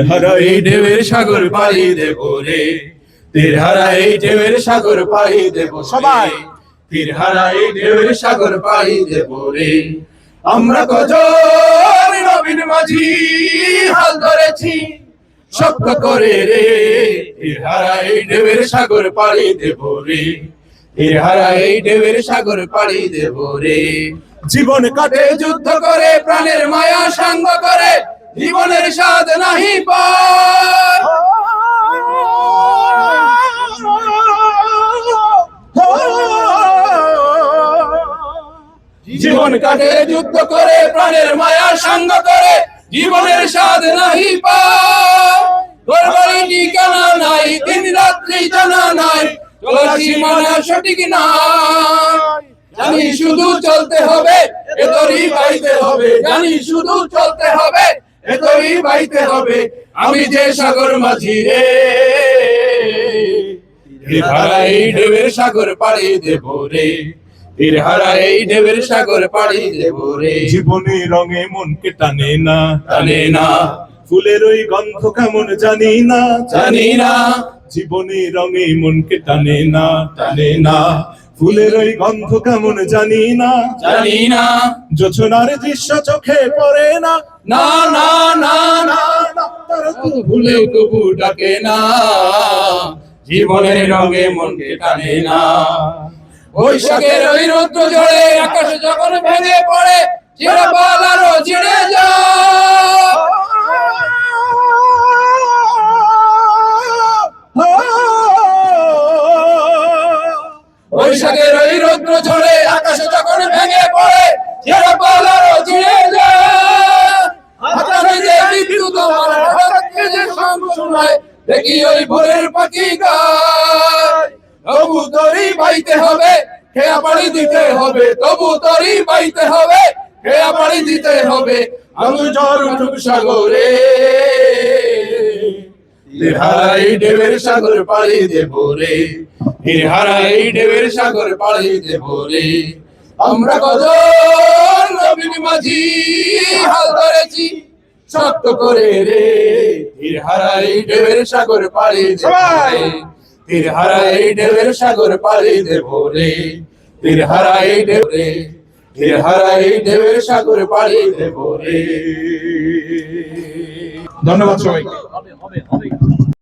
হারাই ঢেউয়ের সাগর পাড়ি দেব রে, তীর হারাই ঢেউয়ের সাগর পাড়ি দেব সবাই, তীর হারাই ঢেউয়ের সাগর পাড়ি দেব রে। আমরা কজন নবীন মাঝি হাল ধরেছি শক্ত করে রে, তীর হারাই ঢেউয়ের সাগর পাড়ি দেব রে, তীর হারাই ঢেউয়ের সাগর পাড়ি দেব রে। জীবন কাটে যুদ্ধ করে, প্রাণের মায়া সাঙ্গ করে, জীবনের স্বাদ নাহি পায়। জীবন কাটে যুদ্ধ করে, প্রাণের মায়া সাঙ্গ করে, জীবনের স্বাদ নাহি পায়। ঘরবাড়ি ঠিকানা নাই, দিন রাত্রি জানা নাই, চলার সীমানা সঠিক নাই। জানি শুধু চলতে হবে, এতই বাইতে হবে, জানি শুধু চলতে হবে, এতই বাইতে হবে। আমি যে সাগর মাঝি রে, তীর হারাই ঢেউয়ের সাগর পাড়ি দেব রে, তীর হারাই ঢেউয়ের সাগর পাড়ি দেব রে। জীবনে রঙে মনকে টানে না, টানে না, ফুলের ওই গন্ধ কেমন জানি না, জানি না, জীবনে রঙে মনকে টানে না, টানে না, ফুলের ওই গন্ধ কেমন জানি না, জানি না, জোছনার দৃশ্য চোখে পড়ে না, না না না না, তারা তো ভুলেও তবু ডাকে না, জীবনের রঙে মনকে টানে না। বৈশাখের ওই রৌদ্র ঝড়ে আকাশ যখন ভেঙে পড়ে, ছেঁড়া পাল আরো ছিঁড়ে যায়। বৈশাখের ওই রৌদ্র ঝড়ে আকাশ যখন ভেঙে পড়ে, ছেঁড়া পাল আরো ছিঁড়ে যায়। আকাশে যে বিদ্যুৎ হঠাৎ যে শঙ্খ শোনায়, দেখি ওই ভোরের পাখি গায়। তবু তরি বাইতে হবে, খেয়া পাড়ি দিতে হবে, তবু তরি বাইতে হবে, খেয়া পাড়ি দিতে হবে। আমি ঝড় উঠুক সাগরে, তীর হারাই ঢেউয়ের সাগর পাড়ি দেব রে, তীর হারাই ঢেউয়ের সাগর পাড়ি দেব রে। আমরা কজন নবীন মাঝি হাল ধরেছি শক্ত করে রে, তীর হারাই ঢেউয়ের সাগর পাড়ি দেব রে, তীর হারাই ঢেউয়ের সাগর পাড়ি দেব রে, তীর হারাই ঢেউ রে, তীর হারাই ঢেউয়ের সাগর পাড়ি দেব রে। ধন্যবাদ সবাইকে।